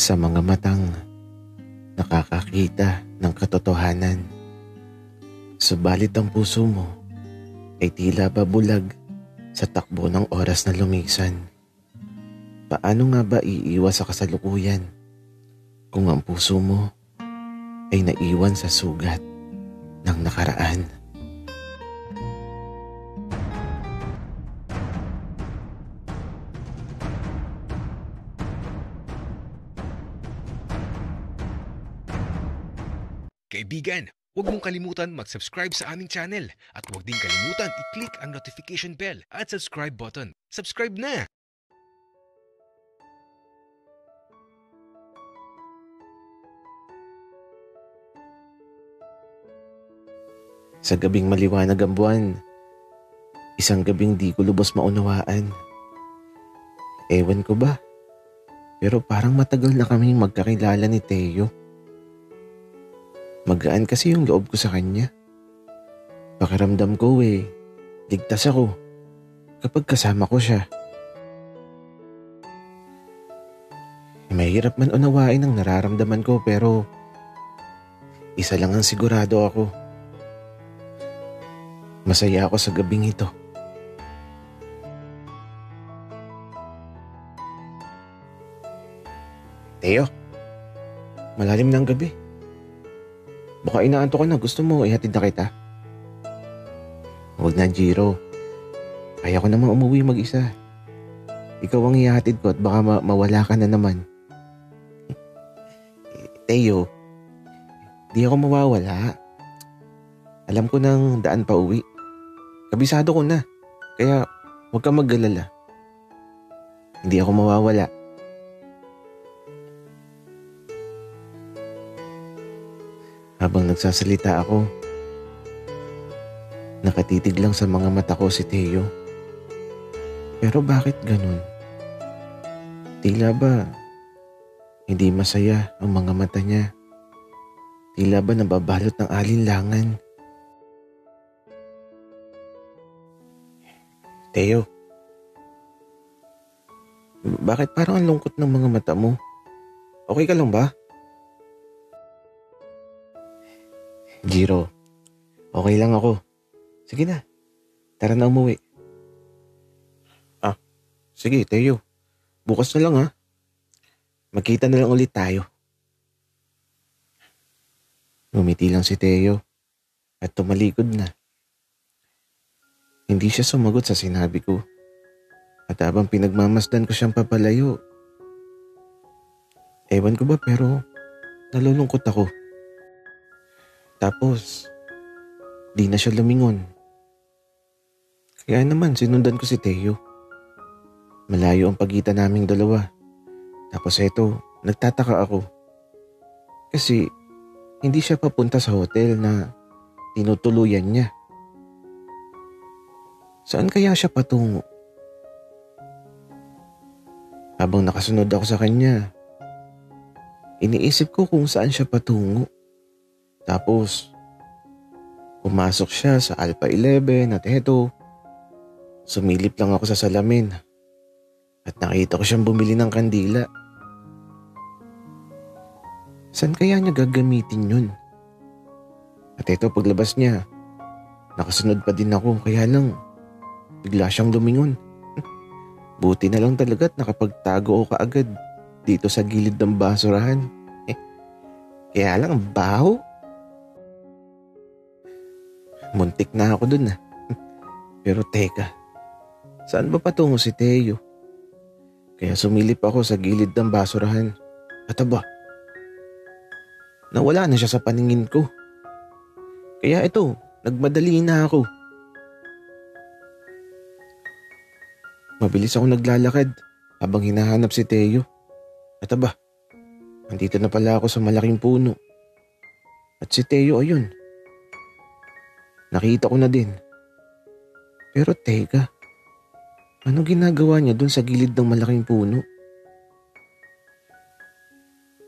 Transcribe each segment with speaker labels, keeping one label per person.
Speaker 1: sa mga matang nakakakita ng katotohanan. Subalit ang puso mo ay tila babulag sa takbo ng oras na lumisan. Paano nga ba iiwas sa kasalukuyan kung ang puso mo ay naiwan sa sugat ng nakaraan?
Speaker 2: Kaibigan, huwag mong kalimutan mag-subscribe sa aming channel at huwag din kalimutan i-click ang notification bell at subscribe button. Subscribe na!
Speaker 1: Sa gabing maliwanag ang buwan, isang gabing di ko lubos maunawaan. Ewan ko ba, pero parang matagal na kaming magkakilala ni Teo. Magaan kasi yung loob ko sa kanya. Pakiramdam ko ligtas ako kapag kasama ko siya. Mahirap man unawain ang nararamdaman ko pero isa lang ang sigurado ako. Masaya ako sa gabing ito. Teo, malalim na ang gabi. Baka inaanto ka na, gusto mo ihatid na kita? Huwag na, Jiro. Kaya ko namang umuwi mag-isa. Ikaw ang ihatid ko at baka mawala ka na naman. Teo, di ako mawawala. Alam ko nang daan pa uwi. Kabisado ko na, kaya huwag kang mag-alala. Hindi ako mawawala. Habang nagsasalita ako, nakatitig lang sa mga mata ko si Teo. Pero bakit ganun? Tila ba hindi masaya ang mga mata niya? Tila ba nababalot ng alinlangan? Teo, bakit parang ang lungkot ng mga mata mo? Okay ka lang ba? Jiro, okay lang ako. Sige na, tara na umuwi. Sige Teo, bukas na lang ha. Magkita na lang ulit tayo. Ngumiti lang si Teo at tumalikod na. Hindi siya sumagot sa sinabi ko. At habang pinagmamasdan ko siyang papalayo, ewan ko ba pero nalulungkot ako. Tapos, di na siya lumingon. Kaya naman sinundan ko si Teo. Malayo ang pagitan naming dalawa. Tapos eto, nagtataka ako. Kasi hindi siya papunta sa hotel na tinutuluyan niya. Saan kaya siya patungo? Habang nakasunod ako sa kanya, iniisip ko kung saan siya patungo. Tapos, pumasok siya sa Alpha 11 at eto, sumilip lang ako sa salamin at nakita ko siyang bumili ng kandila. Saan kaya niya gagamitin yun? At eto paglabas niya, nakasunod pa din ako kaya lang bigla siyang lumingon. Buti na lang talaga at nakapagtago ako kaagad dito sa gilid ng basurahan. Kaya lang ang baho. Muntik na ako dun Pero teka, saan ba patungo si Teo? Kaya sumilip ako sa gilid ng basurahan. At aba, nawala na siya sa paningin ko. Kaya ito, nagmadali na ako. Mabilis ako naglalakad habang hinahanap si Teo. At aba, nandito na pala ako sa malaking puno. At si Teo ayun. Nakita ko na din. Pero teka, ano ginagawa niya dun sa gilid ng malaking puno?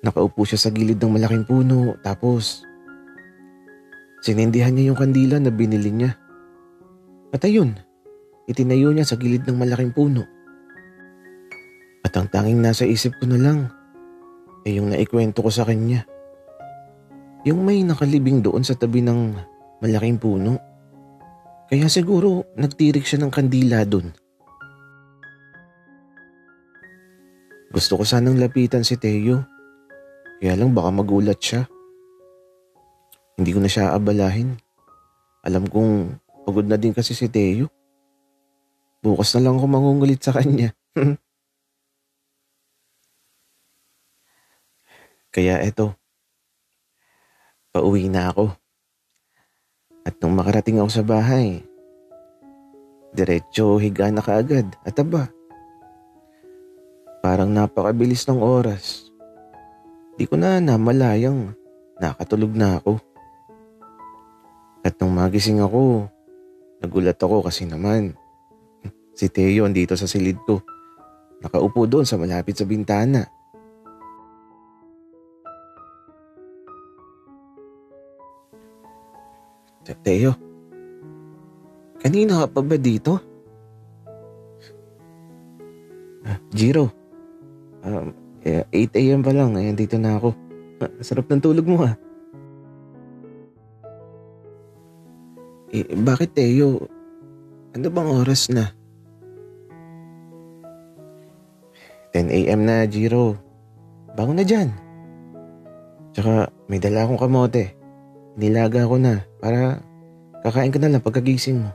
Speaker 1: Nakaupo siya sa gilid ng malaking puno tapos sinindihan niya yung kandila na binili niya. At ayun, itinayo niya sa gilid ng malaking puno. At ang tanging nasa isip ko na lang, yung naikwento ko sa kanya. Yung may nakalibing doon sa tabi ng malaking puno. Kaya siguro nagtirik siya ng kandila doon. Gusto ko sanang lapitan si Teo. Kaya lang baka magulat siya. Hindi ko na siya abalahin. Alam kong pagod na din kasi si Teo. Bukas na lang ako mangungulit sa kanya. Kaya eto, pauwi na ako. At nung makarating ako sa bahay, diretso higa na kaagad at aba. Parang napakabilis ng oras. Di ko na namalayang nakatulog na ako. At nung magising ako, nagulat ako kasi naman si Teo andito sa silid ko. Nakaupo doon sa malapit sa bintana. Teo, kanina ka pa ba dito? Jiro, 8 a.m. pa lang, ayan dito na ako. Sarap ng tulog mo ha. Bakit Teo? Ano bang oras na? 10 a.m. na, Jiro. Bangon na dyan. Tsaka may dala akong kamote. Nilaga ko na para kakain ka na lang pagkagising mo.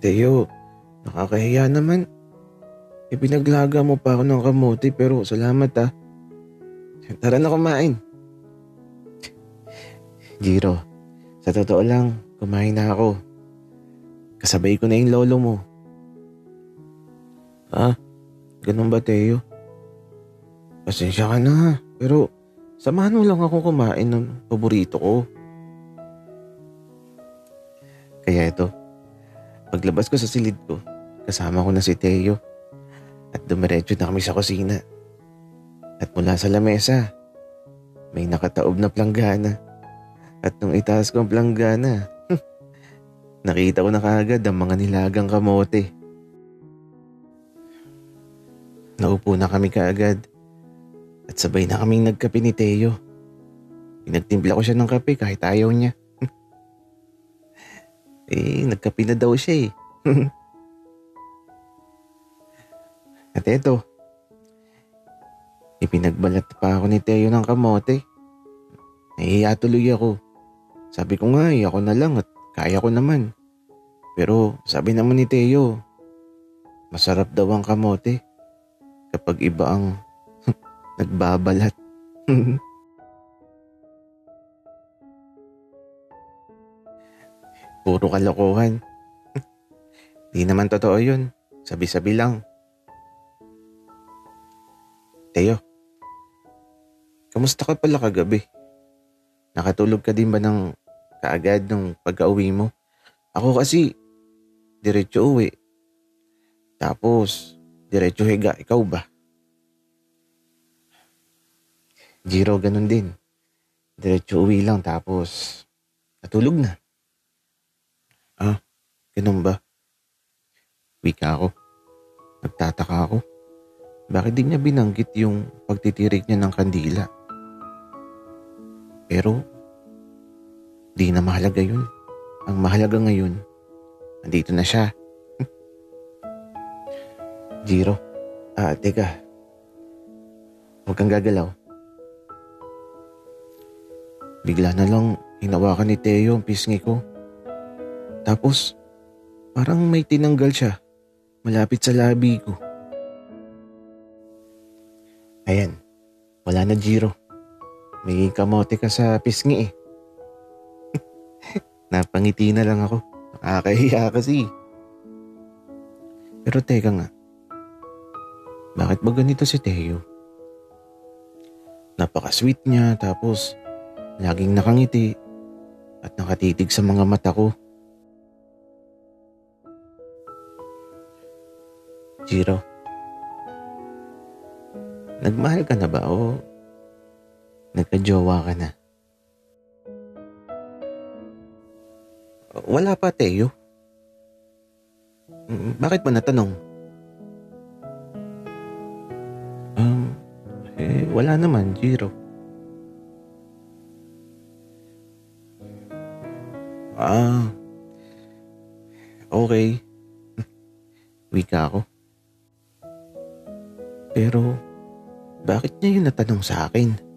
Speaker 1: Teo, nakakahiya naman. Pinaglaga mo pa ako ng kamote pero salamat ha. Tara na kumain. Jiro, sa totoo lang, kumain na ako. Kasabay ko na yung lolo mo. Ganun ba Teo? Pasensya ka na pero samahan mo lang ako kumain ng paborito ko. Kaya ito, paglabas ko sa silid ko, kasama ko na si Teo. At dumiretso na kami sa kusina. At mula sa lamesa, may nakataob na planggana. At nung itaas ko ang planggana, nakita ko na kaagad ang mga nilagang kamote. Naupo na kami kaagad. At sabay na kaming nagkape ni Teo. Pinagtimpla ko siya ng kape kahit ayaw niya. Nagkape na daw siya eh. At eto, ipinagbalat pa ako ni Teo ng kamote. Nahihiya tuloy ako. Sabi ko nga ako na lang at kaya ko naman. Pero sabi naman ni Teo, masarap daw ang kamote kapag iba ang nagbabalat. Puro kalokohan. Di naman totoo yun. Sabi-sabi lang. Teo, kamusta ka pala kagabi? Nakatulog ka din ba ng kaagad nung pagka-uwi mo? Ako kasi, diretso uwi. Tapos, diretso higa. Ikaw ba? Jiro, ganun din. Diretso uwi lang tapos natulog na. Ganun ba? Wika ako. Nagtataka ako. Bakit di niya binanggit yung pagtitirik niya ng kandila? Pero, di na mahalaga yun. Ang mahalaga ngayon, nandito na siya. Jiro, teka. Huwag kang gagalaw. Bigla na lang hinawakan ni Teo ang pisngi ko. Tapos, parang may tinanggal siya malapit sa labi ko. Ayan, wala na Jiro. May kamote ka sa pisngi eh. Napangiti na lang ako. Nakakahiya kasi. Pero teka nga, bakit ba ganito si Teo? Napaka-sweet niya tapos laging nakangiti at nakatitig sa mga mata ko. Jiro, nagmahal ka na ba o nagka-jowa ka na? Wala pa, Teo. Bakit mo natanong? wala naman, zero. Ah, okay. Wika ako. Pero bakit niya yun natanong sa akin?